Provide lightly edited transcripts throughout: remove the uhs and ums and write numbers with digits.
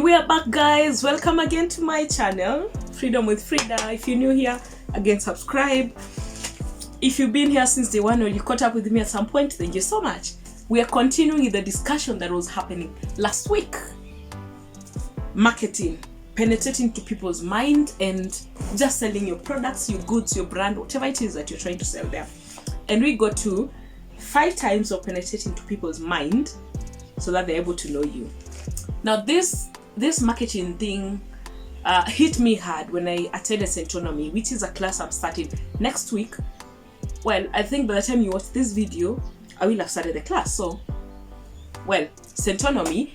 We are back, guys. Welcome again to my channel, Freedom with Frida. If you're new here, again, subscribe. If you've been here since day one or you caught up with me at some point, thank you so much. We are continuing the discussion that was happening last week. Marketing, penetrating to people's mind and just selling your products, your goods, your brand, whatever it is that you're trying to sell there. And we got to 5 times of penetrating to people's mind so that they're able to know you. Now this marketing thing hit me hard when I attended Centonomy, which is a class I'm starting next week. Well, I think by the time you watch this video, I will have started the class. So, well, Centonomy,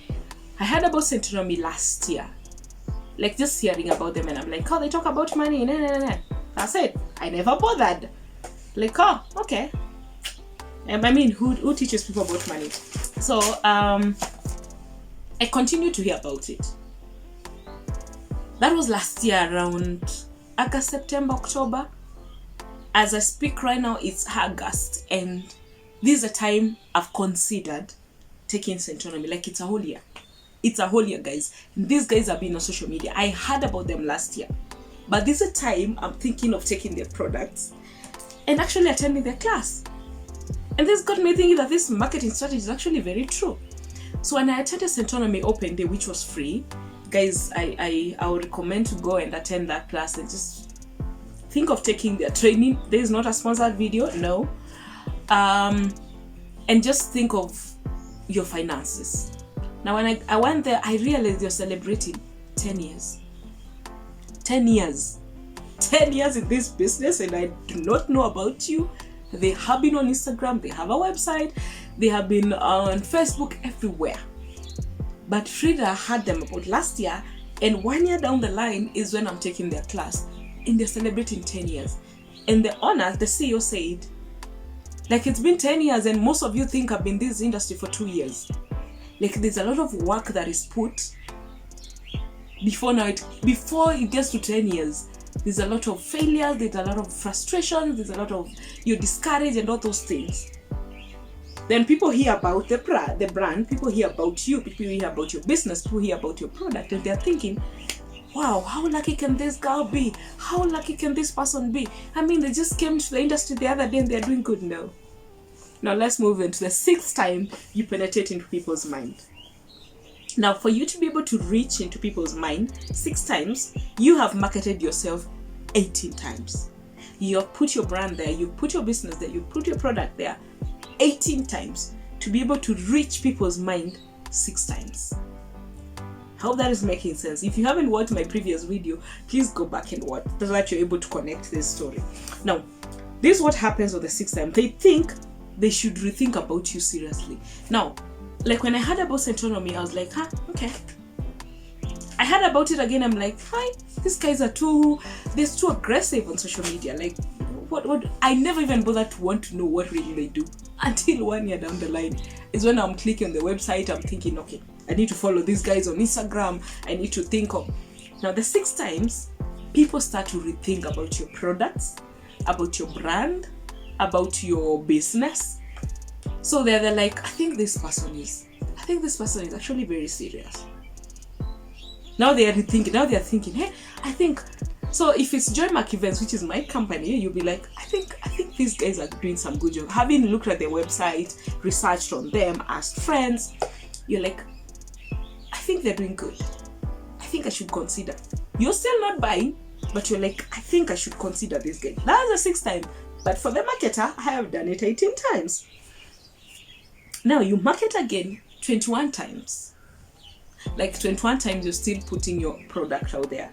I heard about Centonomy last year. Like just hearing about them and I'm like, oh, they talk about money, nah. That's it. I never bothered. Like, oh, okay. I mean, who teaches people about money? So, I continue to hear about it. That was last year around August, September, October. As I speak right now, it's August, and this is a time I've considered taking Centonomy. Like, it's a whole year. It's a whole year, guys. And these guys have been on social media. I heard about them last year. But this is a time I'm thinking of taking their products and actually attending their class. And this got me thinking that this marketing strategy is actually very true. So when I attended Centonomy Open Day, which was free, guys, I would recommend to go and attend that class and just think of taking their training. There is not a sponsored video, no. And just think of your finances. Now when I went there, I realized they're celebrating 10 years. 10 years. 10 years in this business, and I do not know about you. They have been on Instagram, they have a website, they have been on Facebook, everywhere. But Frida had them about last year, and 1 year down the line is when I'm taking their class, and they're celebrating 10 years. And the owner, the CEO said, like, it's been 10 years and most of you think I've been in this industry for 2 years. Like, there's a lot of work that is put before it gets to 10 years. There's a lot of failures, there's a lot of frustration, there's a lot of you're discouraged and all those things. Then people hear about the brand, people hear about you, people hear about your business, people hear about your product, and they're thinking, wow, how lucky can this girl be? How lucky can this person be? I mean, they just came to the industry the other day and they're doing good now. Now let's move into the 6th time you penetrate into people's mind. Now, for you to be able to reach into people's mind 6 times, you have marketed yourself 18 times. You have put your brand there, you put your business there, you put your product there 18 times to be able to reach people's mind 6 times. I hope that is making sense. If you haven't watched my previous video, please go back and watch so that you're able to connect this story. Now, this is what happens on the 6th time. They think they should rethink about you seriously. Now, like when I heard about Centonomy, I was like, okay. I heard about it again, I'm like, hi, these guys are too aggressive on social media. Like, what? I never even bothered to want to know what really they do. Until 1 year down the line is when I'm clicking on the website, I'm thinking, okay, I need to follow these guys on Instagram. I need to think of. Now, the 6 times, people start to rethink about your products, about your brand, about your business. So they're like, I think this person is actually very serious. Now they are rethinking. Now they are thinking, hey, I think. So if it's Joymark Events, which is my company, you'll be like, I think these guys are doing some good job. Having looked at their website, researched on them, asked friends, you're like, I think they're doing good. I think I should consider. You're still not buying, but you're like, I think I should consider this guy. That's the 6th time. But for the marketer, I have done it 18 times. Now you market again 21 times. Like 21 times you're still putting your product out there.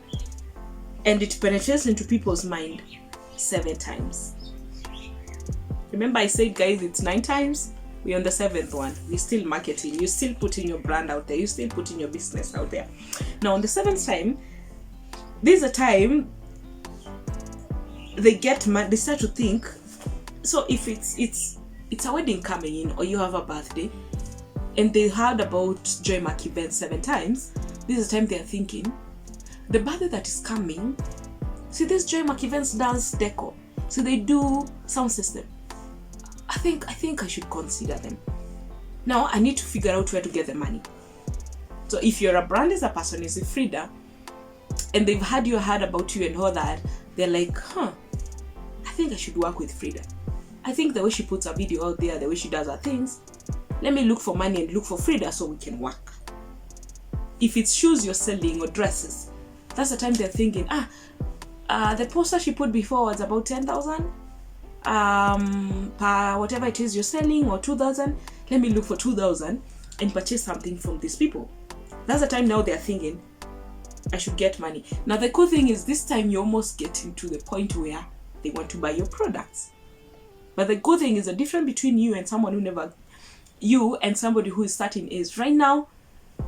And it penetrates into people's mind 7 times. Remember I said, guys, it's 9 times. We're on the 7th one. We're still marketing. You're still putting your brand out there. You're still putting your business out there. Now on the 7th time, this is a time they get mad. They start to think. So if it's a wedding coming in, or you have a birthday, and they heard about Joymark Events 7 times, this is the time they are thinking, the birthday that is coming, see this Joymark Events dance decor, so they do sound system. I think I should consider them. Now I need to figure out where to get the money. So if you're a brand as a person, is FRIDAH, and they've heard about you and all that, they're like, I think I should work with FRIDAH. I think the way she puts a video out there, the way she does her things, let me look for money and look for FRIDAH so we can work. If it's shoes you're selling or dresses, that's the time they're thinking, the poster she put before was about 10,000 per whatever it is you're selling, or 2,000. Let me look for 2,000 and purchase something from these people. That's the time now they're thinking, I should get money. Now the cool thing is, this time you're almost getting to the point where they want to buy your products. But the good thing is, the difference between you and someone somebody who is starting is, right now,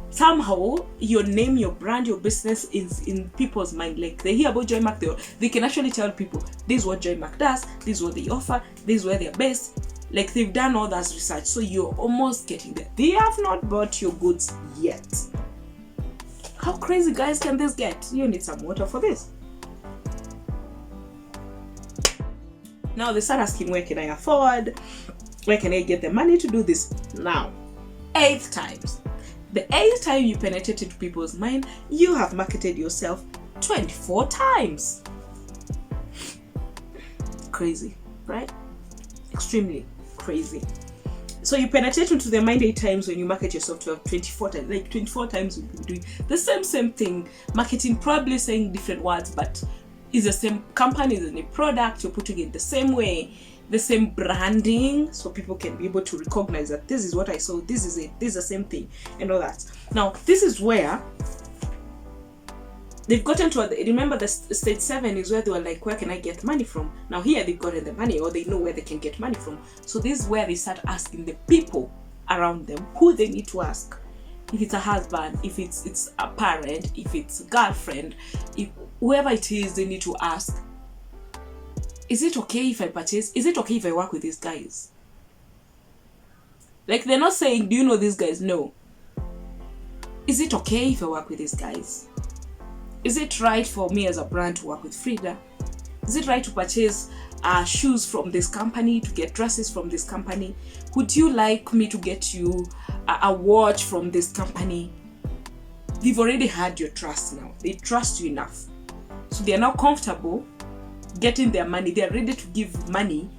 somehow your name, your brand, your business is in people's mind. Like, they hear about JoyMark, they can actually tell people, this is what JoyMark does, this is what they offer, this is where they're based. Like, they've done all that research, so you're almost getting there. They have not bought your goods yet. How crazy, guys, can this get? You need some water for this. Now they start asking, where can I afford? Where can I get the money to do this? Now, 8 times. The 8th time you penetrate into people's mind, you have marketed yourself 24 times. Crazy, right? Extremely crazy. So you penetrate into their mind 8 times when you market yourself 24 times. Like 24 times you've been doing the same thing. Marketing, probably saying different words, but it's the same company, the same product. You're putting it the same way, the same branding, so people can be able to recognize that this is what I saw, this is it, this is the same thing, and all that. Now, this is where they've gotten to, remember the stage 7 is where they were like, where can I get money from? Now here they've gotten the money, or they know where they can get money from. So this is where they start asking the people around them who they need to ask. If it's a husband, if it's a parent, if it's a girlfriend, if whoever it is, they need to ask, is it okay if I purchase? Is it okay if I work with these guys? Like, they're not saying, do you know these guys? No. Is it okay if I work with these guys? Is it right for me as a brand to work with FRIDAH? Is it right to purchase shoes from this company, to get dresses from this company? Would you like me to get you a watch from this company? They've already had your trust now. They trust you enough. So they are now comfortable getting their money. They are ready to give money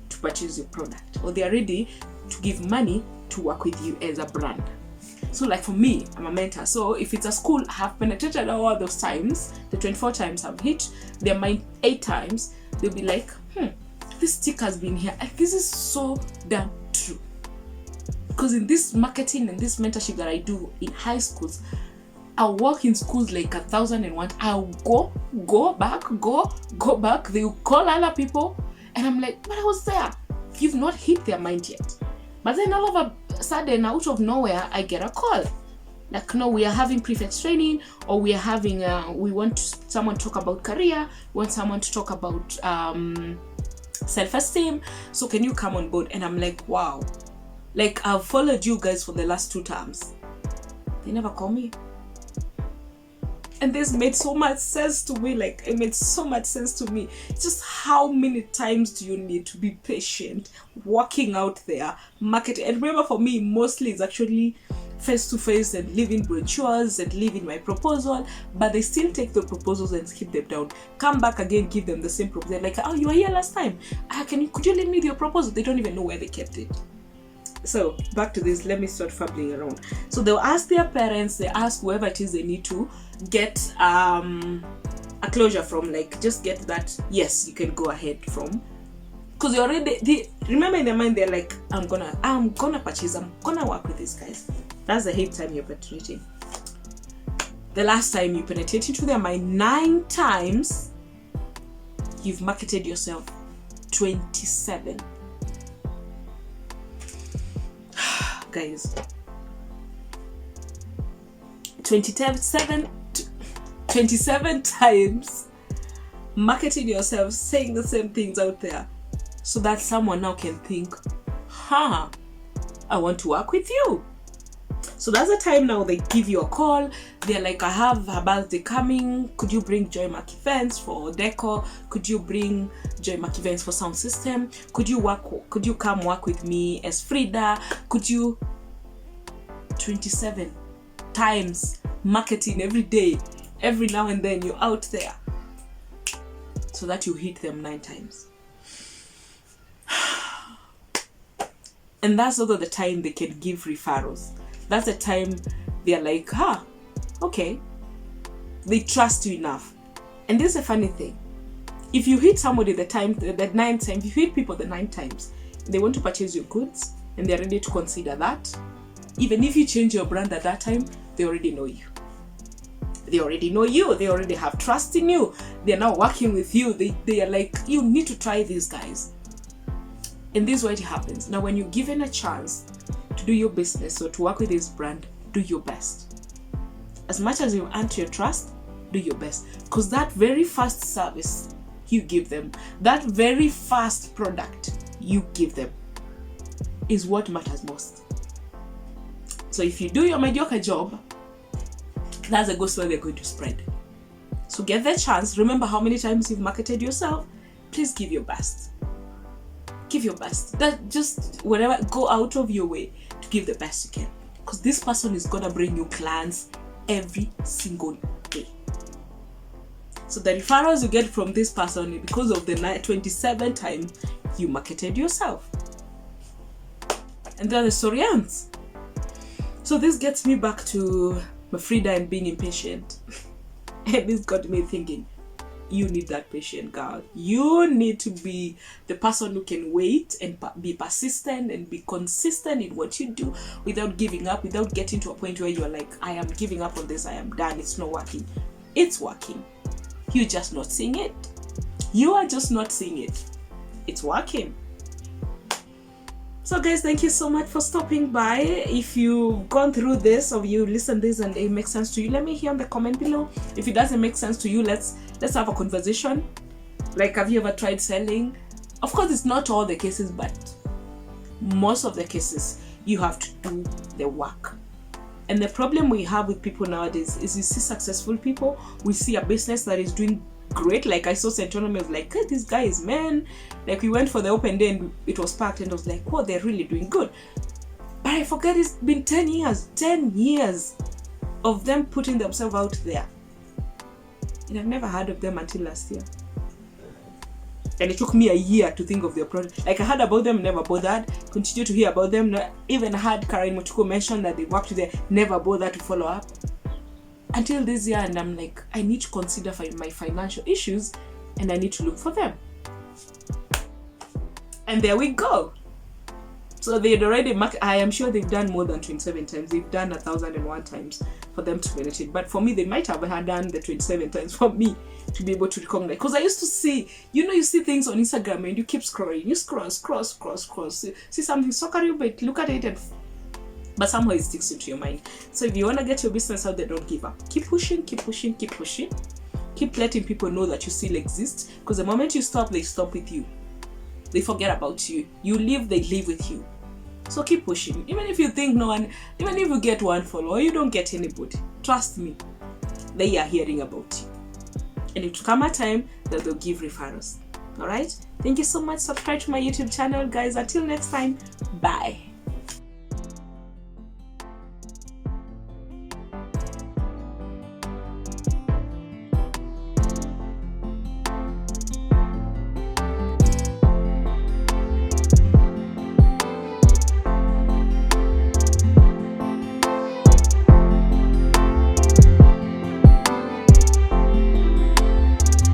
to purchase your product, or they are ready to give money to work with you as a brand. So like for me, I'm a mentor. So if it's a school, I have penetrated all those times, the 24 times I've hit their mind 8 times, they'll be like, this stick has been here. Like, this is so damn true. Because in this marketing and this mentorship that I do in high schools, I'll work in schools like 1,001. I'll go back. They'll call other people, and I'm like, but I was there. You've not hit their mind yet. But then all of a sudden, out of nowhere, I get a call. Like, no, we are having prefect training, or we are having, we want someone to talk about career, we want someone to talk about self-esteem. So can you come on board? And I'm like, wow. Like, I've followed you guys for the last 2 terms. They never call me. And this made so much sense to me. Like, it made so much sense to me. Just how many times do you need to be patient, working out there, marketing? And remember, for me, mostly it's actually face-to-face and leaving brochures and leaving my proposal, but they still take the proposals and skip them down. Come back again, give them the same proposal. Like, oh, you were here last time. Could you leave me your proposal? They don't even know where they kept it. So back to this, let me start fumbling around. So they'll ask their parents, they ask whoever it is they need to get a closure from, like, just get that, yes, you can go ahead from. Because they already, remember in their mind, they're like, I'm gonna purchase, I'm gonna work with these guys. That's the 8th time you're penetrating. The last time you penetrate into their mind 9 times, you've marketed yourself 27. Guys, 27 times marketing yourself, saying the same things out there, so that someone now can think, I want to work with you. So that's the time now they give you a call. They're like, I have a birthday coming. Could you bring JoyMark events for decor? Could you bring JoyMark events for sound system? Could you come work with me as FRIDAH? Could you? 27. times marketing every day, every now and then you're out there, so that you hit them 9 times. And that's also the time they can give referrals. That's the time they're like, okay, they trust you enough. And this is a funny thing. If you hit somebody the 9th time, if you hit people the 9 times, they want to purchase your goods and they're ready to consider that. Even if you change your brand at that time, they already know you. They already know you. They already have trust in you. They're now working with you. They are like, you need to try these guys. And this is what it happens. Now, when you're given a chance to do your business or to work with this brand, do your best. As much as you've earned your trust, do your best. Because that very first service you give them, that very first product you give them is what matters most. So if you do your mediocre job, that's a gospel they're going to spread. So get the chance. Remember how many times you've marketed yourself. Please give your best. Give your best. That just whatever, go out of your way to give the best you can. Because this person is gonna bring you clients every single day. So the referrals you get from this person because of the 27 times you marketed yourself. And then the story ends. So this gets me back to FRIDAH and being impatient. And this got me thinking, you need that patient, girl. You need to be the person who can wait and be persistent and be consistent in what you do without giving up, without getting to a point where you're like, I am giving up on this, I am done, it's not working. It's working. You're just not seeing it. You are just not seeing it. It's working. So guys, thank you so much for stopping by. If you've gone through this or you listen this and it makes sense to you, let me hear in the comment below. If it doesn't make sense to you, let's have a conversation. Like, have you ever tried selling? Of course, it's not all the cases, but most of the cases you have to do the work. And the problem we have with people nowadays is you see successful people, we see a business that is doing great. Like I saw Centonomy, was like, hey, these guys, man. Like we went for the open day and it was packed and I was like, whoa, they're really doing good. But I forget it's been 10 years of them putting themselves out there. And I've never heard of them until last year. And it took me a year to think of their product. Like I heard about them, never bothered. Continue to hear about them. Even heard Karen Motuko mention that they worked there, never bothered to follow up. Until this year, and I'm like, I need to consider my financial issues and I need to look for them. And there we go. So they'd already I am sure they've done more than 27 times. They've done 1,001 times for them to penetrate. But for me, they might have done the 27 times for me to be able to recognize. Because I used to see, you see things on Instagram and you keep scrolling. You scroll. See something so you but look at it but somehow it sticks into your mind. So if you want to get your business out there, don't give up. Keep pushing. Keep letting people know that you still exist. Because the moment you stop, they stop with you. They forget about you. You leave, they leave with you. So keep pushing. Even if you think even if you get one follower, you don't get anybody. Trust me, they are hearing about you. And it will come a time that they'll give referrals. Alright? Thank you so much. Subscribe to my YouTube channel, guys. Until next time, bye.